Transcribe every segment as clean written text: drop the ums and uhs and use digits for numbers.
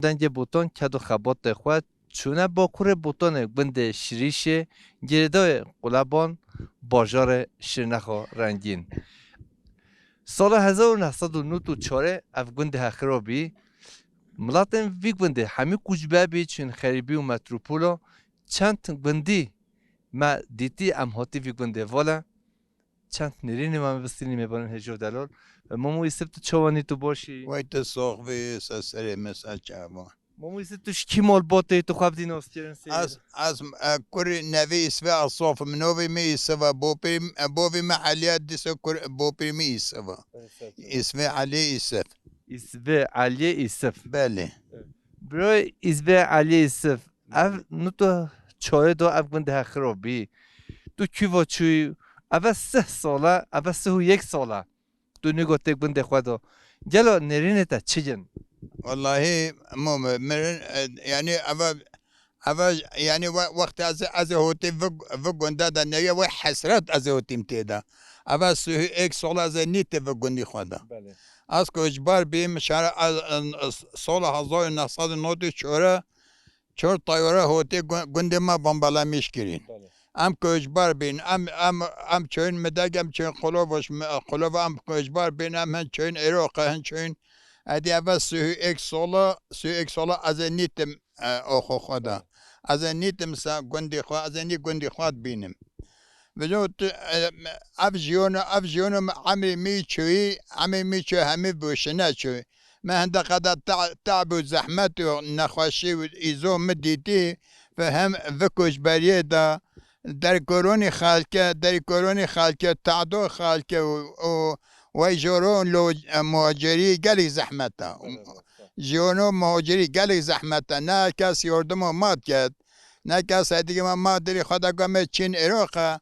دنگ بوتان کدو خبات خود چونه با کور بوتان بند شریش گرده قلبان باجار شرنخا رنگین سال 1994 اف گنده خرابی ملاتن وی گنده همی کجبه بی چون خریبی و متروپولا چند گندی ما دیتی ام هاتی وی گنده والا چند نرینی ما بستینی میبرن هجور دلار مامو ایسب تو چوانی تو باشی وایت ساقوی سسر مثل چاوان مامو ایسب توش کی مال باته تو خواب دین آستیرن سیر از کری نوی اسوه اصاف منوی می اسوه بوی محلیات دیسه بوپی می اسوه اسوه علی اسف اسبه علی ایسف بله برای اسبه علی ایسف اف نوتو چای دو اف گنده خرابی تو کی و چوی اول 3 ساله اول 31 ساله تو نگاه گنده خدا جلو نرینه تا چیجن والله مرن يعني أبا يعني وقت از هوتي في گنده دا نيا و حسرت از هوتي متيدا أبا سه اك سال از نيت في گندي خدا از که اجبار بیم شهر سال 1994 چهار طیاره هوتی گنده ما بمبالا میش کرین ام که اجبار بین ام چون مدگم چون خلوف ام که اجبار بین ام هن چون عراق هن چون ادی اول سه یک سالا از نیتم آخو خدا از نیتم سا گندی خوا از نی گندی خواد بینم وجود اف جیون عمی می چوی همی بوشنه چوی ما هنده قدر تعب و زحمت و نخواشی و ایزو مدیدی فهم وکوش بریه دا در کورونی خالکه تعدو خالکه و جورون لو مهاجری گلی زحمته جیونو مهاجری گلی زحمته نه کس یردم ماد کرد نه کس دیگه ما مادری خدا گمه چین عراقه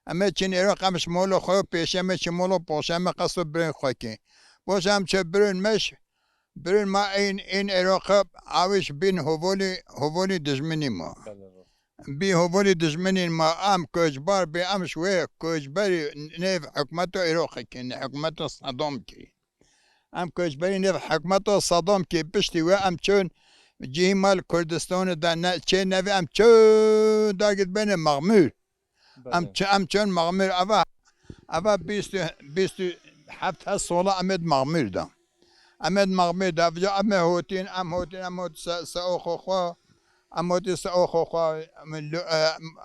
اما چین عراق همش مولو خو پیشه مش مولو پوشه ما قصد برین خاکی باشه هم چه برین ما این عراق عاوش بین هوولی دشمنی ما بی هوولی دشمنی ما کجبار بی شوی کجباری نیف حکمت عراق کی حکمت صدام کی کجباری نیف حکمت صدام کی پشتی و چون جیمال کردستان دا چه نوی چون داگت بین مغمور چون مغمور اوا 27 ساله امد مغمور دا امد مغمور دا وجا هوتین ساوخو خوا اموتی ساوخو خوا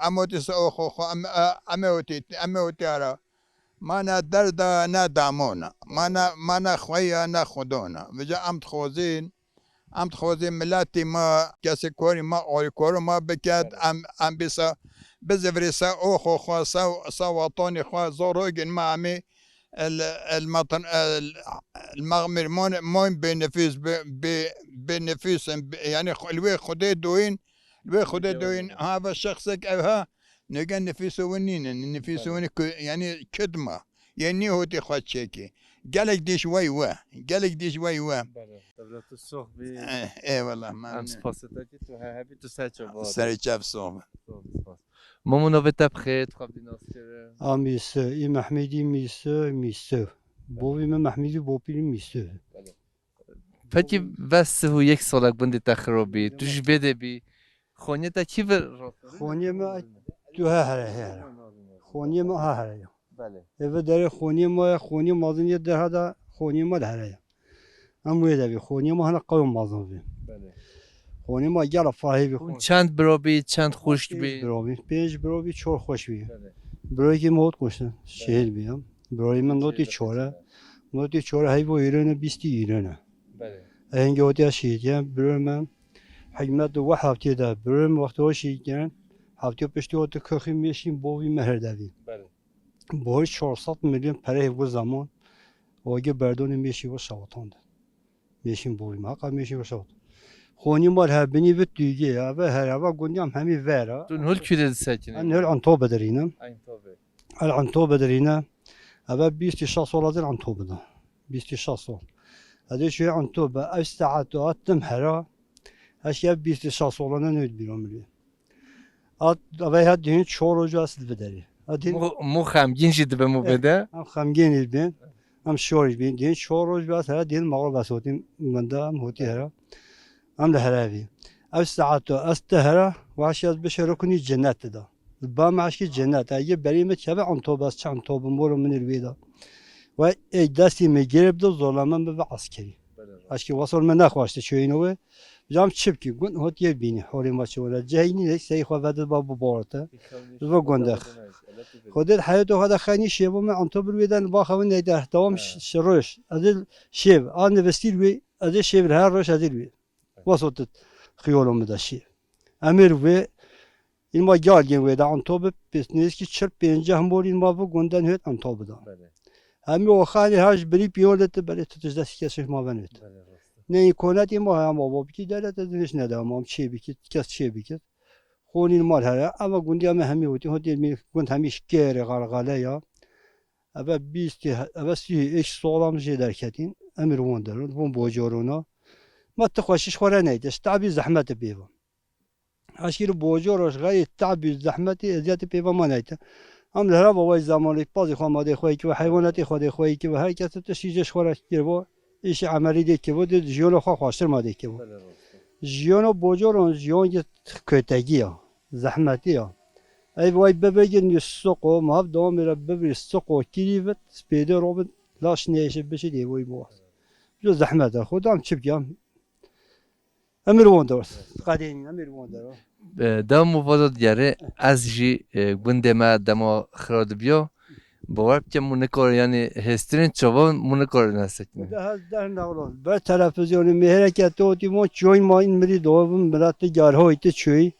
اموتی ساوخو خوا اموتی ارا ما نه درد نه دامونا ما نه خویا نه خدونا وجا امت خوزین ملتی ما کسی کوری ما آی کورو ما بکد بیسا بزفری سا اوخو خوا سا وطانی خوا زوروگین ما همی المغمر مون بنفیس يعني الوي خدي دوين هذا الشخص ها نجا نفيسه ونين نفيسه ونين يعني كدمة يعني هو تخوات شيكي قالك دي شوي دولت السوق بی ايه والله ما ام سپاستا که تو هبی تو سرچه باد سري شاف صوم مامو نویت بخیر خواب دین آستیره میسه این محمدی میسه بوی من محمدی بوپی میسه پکی وسته و 1 سالک بندی تخرابی توش بده بی خونی تا کی بر خونی ما تو هره خونی ما هره بله اوه داره خونی مازنی در هدا خونی ما داره ام وی دبی خونی ما هنا قوم مازن بی بله خونی ما گل فراهی بی خون چند برابی چند خشک بی پنج برابی چهار خوش بی برای که موت کشتن شهر بیام برای من نوتی چهاره هی با ایران 20 ایرانه بله اینجا وقتی شیعه برای من حکمت دو هفته ده برای من وقتی ها شیعه هفته پشتی وقتی کخی میشیم باوی مهر دوی بله باید 400 میلیون پره و زمان واقعی بردون میشی و شواتان ده میشیم باوی حقا میشی و شوات خونی مال هبنی به دیگه اوه هر اوه گندیم همی وره تو هل کیده سکنی من هل عنطو بدرینم این طبعه العنطو بدرینه اوه 26 سال از العنطو بده 26 سال هذا شيء عنطو بقى استعدت وقتم هرا اشياء 26 سالانه نود بیرون میره اوه هد دین 4 روز اصل بدری مو خمگین شده به مو بده هم خمگین بین هم شورش بین دین 4 روز بعد هر دین مغرب اسودیم منده هم هوتی هرا ام لهراوی او ساعتو استهرا واش از بشرو کنی جنت دا با معشی جنت اگه بریم چه به انتو بس چه انتو بمورو من الویدا و ای دستی میگرب دو ظلمن به عسکری اشکی وصل من نخواسته چه اینو جام چپ کی گون هات یه بینی حالی ما چه ولا جهینی یک سی خو ود بابو بارته و گندخ خودت حیاتو هذا خانی شیبو من انتو برویدن با خو نیده دوام شروش ادل شیب آن وستیل وی ادل شیب هر روش ادل وی وسط خیالم داشی امیر و این ما گالگن و دا انتو به بسنیس کی چرپ پنجه هم بولین ما بو گندن هت انتو بدا امی و خانی هاش بری پیولت بری تجدس کسش ما بنویت نه کناتی ما هم بابا کی دارد ازش ندام هم چی بکید کس چی بکید خونین مال هر اما گندی هم همی بودی هدی می گند همیش گره غلغله یا اما 20 اما 30 سالم جدار کردین امیر وندرون بون بوجورونا ما تخوشش خوره نیدش تعبی زحمت بیوا اشکیر بوجوروش غیر تعبی زحمتی ازیت بیوا ما نیده هم لهرا بابای زمانی بازی خواهد خواهی که و حیواناتی خواهد خواهی که و هر کس تشیجش خوره گیر با ایش عملی دی که بود جیون خوا خواستر ما دی که بود جیون بوجورون جیون یه کتگیه زحمتیه ای وای ببگن یه سوق و مهاب دوام میره ببری سوق و کلیوت سپیده روبن لاش نیشه بشه دی وای باز جو زحمته خودم چی بگم امیر وندرس قدیمی امیر وندرس دم مفاضل دیاره از جی گنده ما دما خراد بیا باور که مونکار یعنی هسترین چوبان مونکار نسکنه. ده نقلان بر تلفزیونی مهرکت و دیمون چوی ما این مری دوام برات جارهایت چوی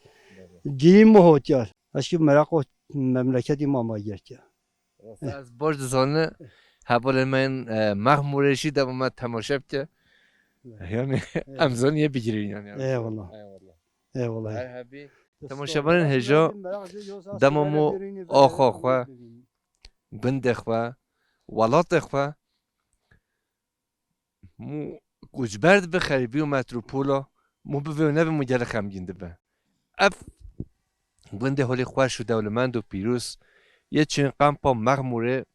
گیم مهاتیار اشکی مراق و مملکتی ما گرفته. از برد زانه حوال من مخمورشی دم ما تماشا که یعنی امزانیه بگیرین یعنی. ای والله. ای والله. تماشا برن هجا دممو آخا خوا بنده خوا ولات خوا مو گوجبرد به خریبی و متروپولا مو به مجرد خمگینده به اف بنده حالی خوش و دولمند و پیروز یه چین قمپا مغموره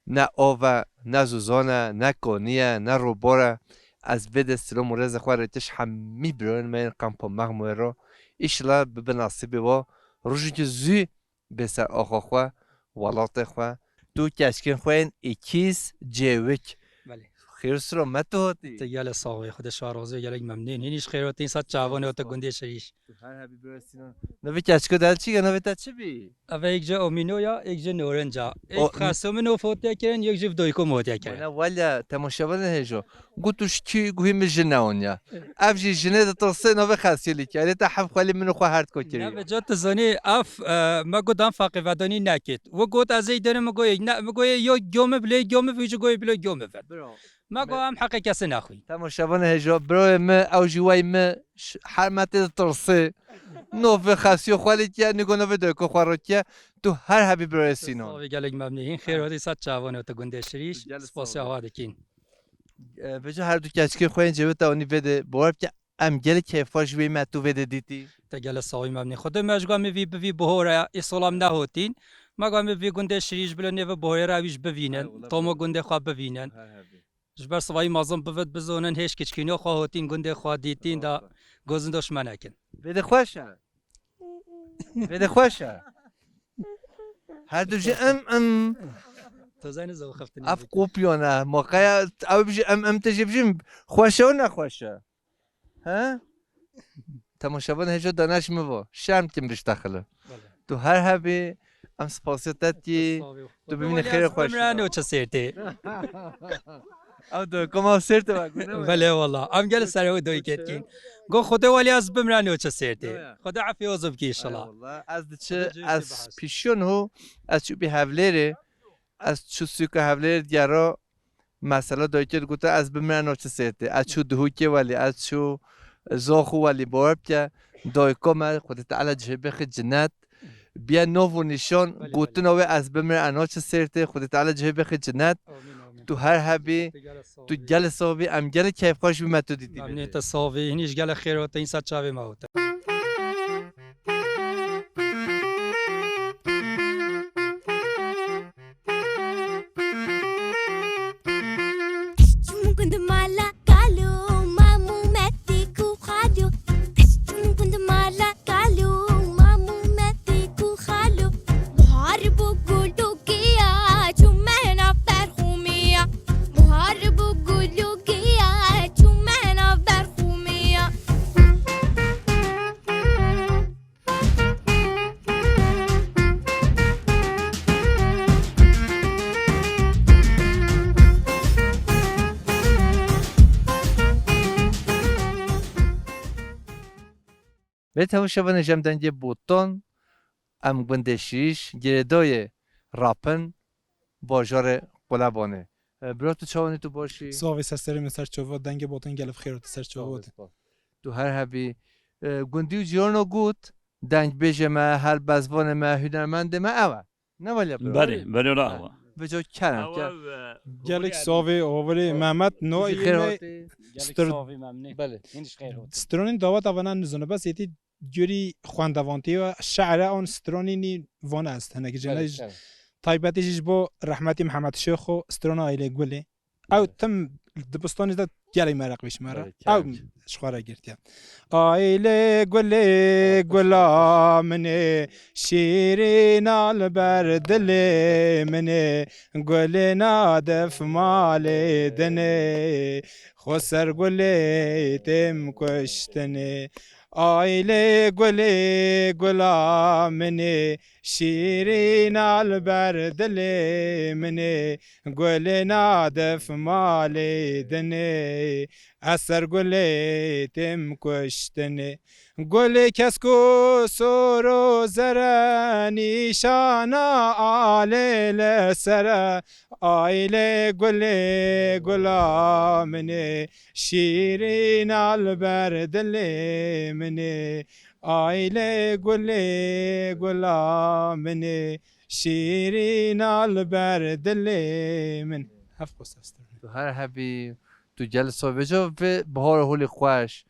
نه آوه نه زوزانه نه کانیه نه روباره از بد سلام و رز خواه ریتش همی برون من قمپا مغموره را ایشلا به نصیبه و روشی که زی به سر آخا خواه ولات خواه تو کشکن خوین اکیز جوک بله خیر سرا متو هاتی تگل ساقی خود شارازه گلک ممنون هینیش خیرات این صد چاوانه و تا گنده شریش هر هبی برسینا نوی کشکو دل چی نوی تا چی بی اوه یک جا امینو یا یک جا نورنجا یک خاصم نو فوتیا کرن یک جا دویکو موتیا کرن وانا ولا تماشا هجو گوتوش کی گوهی مجنه اونیا افجی جنه دا تصه نوی خاصیلی که الی تا حف خالی منو خواه هرد کو نه کری به جا تزانی اف ما گودم فاقی ودانی نکید و گود از ای داره مگوی نه مگوی یا گومه بلی گومه ویجو گوی بلی گومه ود ما گو هم حقی کسی نخوی تماشا هجو برای ما او جوای ما حرمت دا تصه نوی خاصیو خالی که نگو نوی دویکو خواه رو که تو هر هبی برسینا ساقی گلک ممنون این خیراتی صد چاوانه و تا گنده شریش سپاسی آوا دکین بجا هر دو کشکن خواه این جوه تا اونی ویده بوارب که ام گل کیفاش وی متو ویده دیتی تگل ساقی ممنون خود مجگاه می بی بهوره اسلام نهوتین مگاه می بی گنده شریش بله نیو بهوره رویش ببینن تا ما گنده خواه ببینن جبر سوای مازم بود بزنن هیچ کچکینو خواهتین گنده خواه دیتین دا گزن دشمن اکن ویده خوشه ویده خوشه هر دو جه ام تو زین زو خفتنی اف قوپیانه موقعی او بجه ام تجیب جیم خوشه و نخوشه ها تماشابان هجا دانش میوا شرم کم بش داخله تو هر هبی ام سپاسیتت کی تو ببینی خیر خوش بمرانو چه سرتی او دو کما سرت واگونه بله والله ام گل سر و دوی کتکین گو خدا ولی از بمرانو چه سرتی خدا عفی وزب کی انشالله از چه از پیشون هو از چو بی حولره از چو سوک حولره دیارا مثلا دایکت گوته از بمرانو چه سرتی از چو دهوکی ولی از چو زاخو ولی بارب که دایکا ما خودت تعالی جهبه خد جنت بیا نو و نشان گوته نوه از بمرانو چه سرتی خودت تعالی جهبه خد جنت تو هر هبی تو گل صاحبی ام گل کیف خوش بی متو دیدی ممنون تا صاحبی هنیش گل خیرات این صد چاوی موت كنت مالا قالوا مامو ماتيكو خادو به تماشا و نجام دنگ بوتون ام گنده شیش گردای راپن باجار قلبانه برای تو چاوانی تو باشی؟ صافی سستری مسر چوبات دنگ باتون گلف خیر و سر چوبات تو هر هبی گندی و جیانو گوت دنگ بیجه ما هر بزبان ما هنرمند ما اوه نه ولی بله را به جا کرم کرد گلک صافی اولی محمد نوعی خیر می هاتی بله سترونین دعوت آوانان نزونه بس یتی جوری خواندوانتی و شعر آن سترونینی وان است هنگی جنایش تایبتیش با رحمتی محمد شیخ و سترون آیله گله او تم دبستانی دا گلی مرق بیش مرا او شخواره گرتیم آیله گله گلا منه شیرین البر دل منه گل نادف مال دنه خسر گله تم کشتنه آیله گله گلا منه شیرین البر دل منه گل نادف مال دنه اثر گل تم کشتنه گل کسکو سورو زره نیشانا آله لسره آیله گل گلا منه شیرین البر دل منه آیله گل گلا منه شیرین البر دل من هفت قصه تو هر هبی تو جلسه و جا و بهار هولی خوش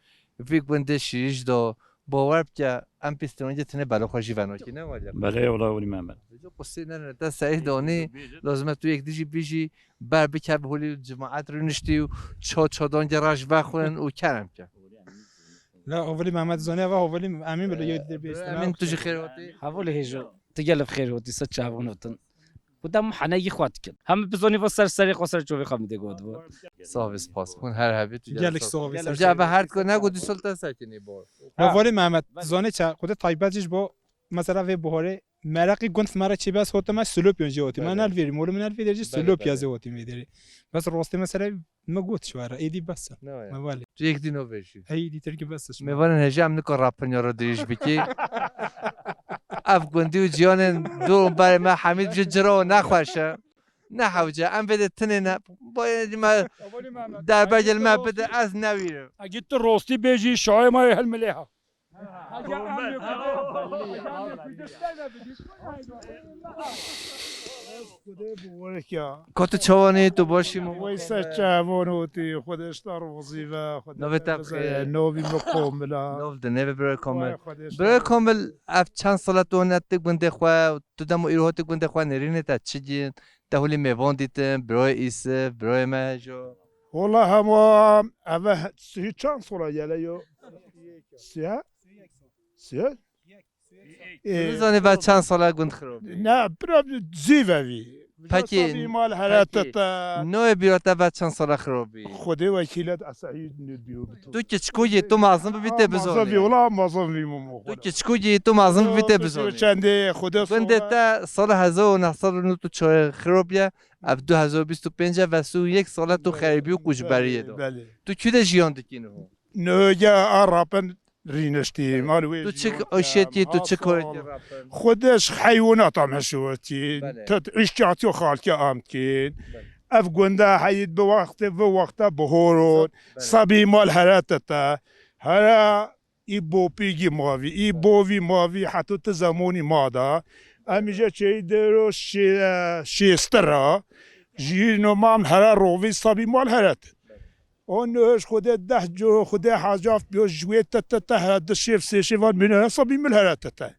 وی گنده شیش دا باور که ام پیسترانجه تنه بلا خوشی وناکی نه ولی بله ولا ولی محمد جو قصه نه تا سعید دانی لازمه تو یک دیجی بیجی بر بکب هولی جماعت رو نشتی و چادان جراش بخورن و کرم که لا اولی محمد زانه و اولی امین بلا یاد در بیست من توجی خیر هاتی حوالی هجو تجلف خير ودي ست شعبونتن ودم حناجي خواتك هم بزوني فسر سري خسر چوبي خمده گود بود صاحب سپاس کن هر هبی تو گلک صافی سر جا به هر کو نگو دی سلطان ساکنی بار اولی محمد زانه چه خود تایبتیش با مثلا و بهاره مرقی گنف مرا چی بس هوت ما سلوپ یونجی هوتی من الویری مول من الویری سلوپ یازه هوتی میداری بس راستی مثلا ما گوت شواره ایدی بس ما ولی تو یک دینو بشی ایدی ترکی بس میوان هجام نکن راپن یارو دریش بکی اف گندی و جیان دو برای ما حمید جرا نخوشه نه حوجه ام بده تنه نه باید ما در بجل ما بده از نویرم اگه تو راستی بیجی شای ما هل ملیها کت چوانی تو باشیم ویسه چوانوتی خودش در وظیفه نوی تبخیر نوی مقام بلا نوف دنیو برای کامل اف چند ساله تو نتی گنده خواه تو دمو ایروهات گنده خواه نرینه تا چی جین تا هولی میوان دیتم برای ایسه برای مهجو والله هم اوه سی چند ساله یله یو سیه سیه نزانی بعد چند ساله گند خراب نه برای زیوه وی پکی مال حراتت نوع بیراته بعد چند ساله خرابی خودی وکیلت اصحی ندیو تو که چکویی تو مازم ببیته مازوی بزانی ولا مازوی ممو تو که چکویی تو مازم ببیته بزانی چنده خدا گنده تا سال 1909 تو چای خرابیه اف 2025 و سو یک ساله تو خریبی و کوچبریه دو بله تو کی ده جیان دکینه نویا عربن رینشتی مالوی تو چه آشتی تو چه کاری خودش حیوانات هم هشوتی بله. اشتیاتی و خالکی آمدکین اف گنده حید به وقت بهورون صبی مال حراتتا هرا ای بوپیگی ماوی ای بووی ماوی حتی تزمونی مادا امیجا چه درو شیسترا جینو مام هرا روی صبی مال حرات اونش خود ده جو خود حجاف بیو جویت تا دشیف سیشی وان منه صبی مال حرات تا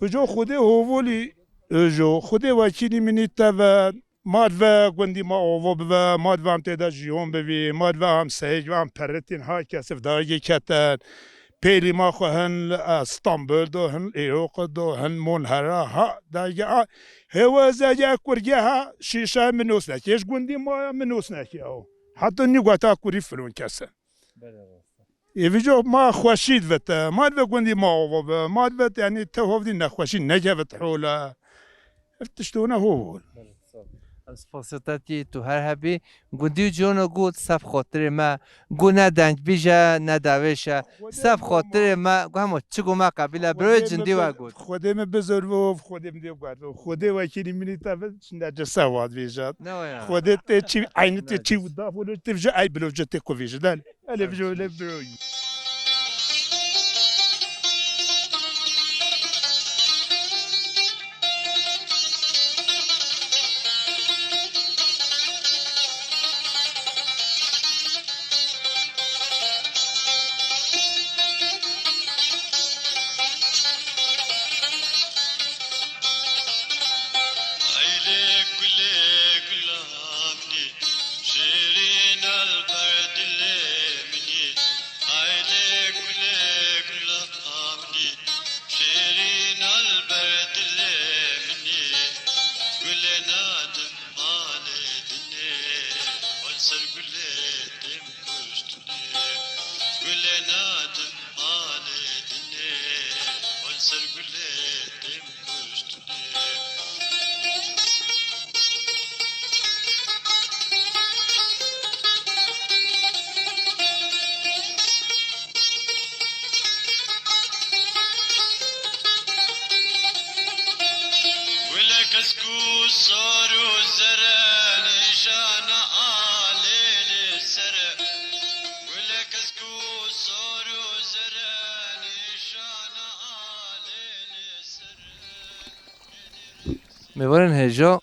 بجو خود هوولی جو خود وکیلی منی تا ماد و گندی ما آواب و ماد و هم تیدا جیون بوی ماد و هم سهج و هم پرتین ها کسف دارگی کتن پیلی ما خو هن استانبول دو هن ایروق دو هن منهره ها دارگی هوا زاجا کرگه ها شیشه منوس نکیش گندی ما منوس نکی او حتی نگوتا کری فلون کسن ایویجو ما خوشید وتا ماد و گندی ما آواب ماد و یعنی تهوفدی نخوشید نجا وت حولا افتشتونه هو سپاسیتاتی تو هر هبی گندی جونو گود سب خاطر ما گو نه دنج بیجه نه دویشه سب خاطر ما گو همه چگو ما قبیله برای جندی و گود خودم بزرگ خودم دیو گرد خودم وکیلی منی تابه نجس سواد ویجاد نه ویا خودت چی عینت چی ودا فلو تفجع ای بلوجت کوفیج دال الف جو لبروی میبارن هجا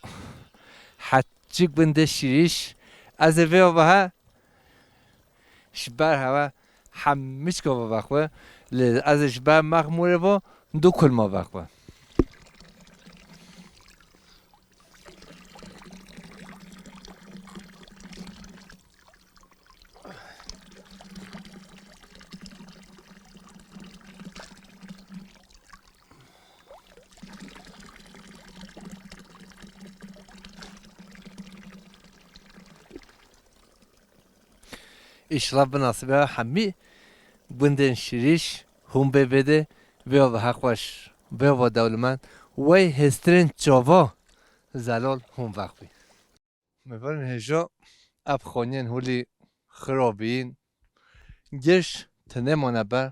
حچیک بنده شیریش از وی و ها شبر هوا همیش که با بخواه از شبر مخموره و دو کل ما بخواه İşler bınası ve hami benden şiriş hum bebede ve hakwaş ve devlemen ve hestren çava zalal hum vakbi. Mevarin heja ab khonyen huli خرابین گرش تنمانه بر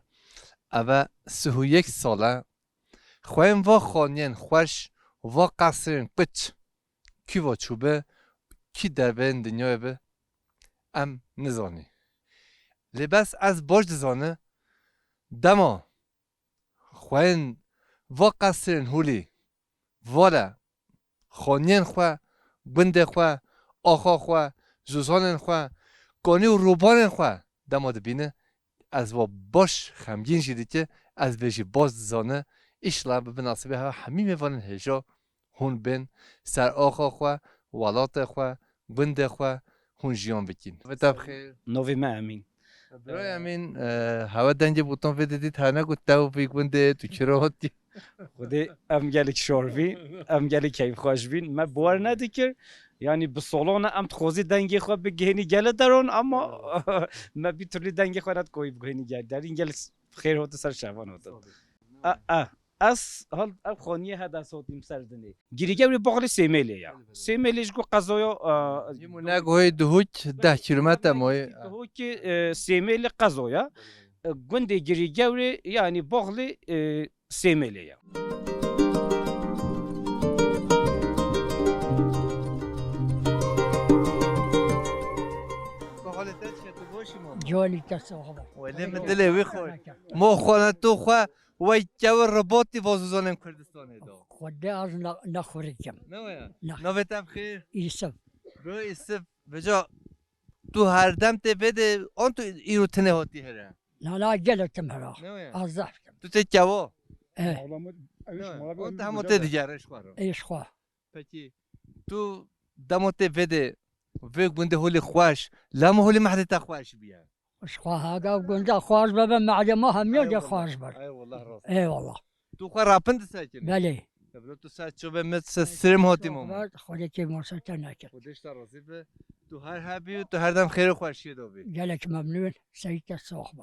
اوه 31 ساله خواهیم و خانین خوش و قصرین قچ کی و چوبه کی در بین دنیای به ام نزانی لباس از باش دزانه دما خواهین و قصرین هولی والا خانین خواه بنده خواه آخا خواه جوزانین خواه گانی و روبانین خواه دما دبینه از و باش خمگین شدی که از ویژی باز زانه ایشلا به نصیبه ها همه میوانن هجا هون بین سر آخا خواه ولات خواه بنده خواه هون جیان بکین و تب خیر نوی ما امین برای امین هوا دنج بوتون فدیدید هر نگو تو بیگ بنده تو چرا هاتی خودی ام گلک شوروین ام گلک کیف خوش بین ما باور ندیکر yani bu solona am txozi dengi xo be gehni gele daron ama ma bir türlü dengi xo nat koyup gehni gel derin gel xeyr hotu ser şavan hotu as hal ab khoniye hada sotim serdini girige bir bağlı semeli ya semeli jgo qazoyo یمونه گوی دهوک 10 کیلومتر موی o ki semeli qazoya günde girige yani bağlı semeli ya جالي تصاحب ولی مدلی وی خور مو خانه تو خواه وی جو رباطی وازوزانم کردستانه دا خدا از نخوریم نه نوه تب خیر ایسف برو ایسف بجا تو هر دم ته بده آن تو ایرو تنه هاتی هره لا گلتم هرا از زحکم تو ته کوا اه آن ته همه ته دیگرش خواه ایش خواه پکی تو دمو ته بده ویک بنده هولی خوش لامو هولی محلی تا خوش بیا اش خواه هاگا گنجا خواهش ببن معلمه هم یاد خواهش بر ای والله راست ای والله تو خواه راپند ساکنی بله برو تو سر چوبه مثل سرم هاتی مام خودی که مرسلت نکرد خودش تا راضی به تو هر حبی و تو هر دم خیر و خوشی دو بی گلک ممنون سعید صاحب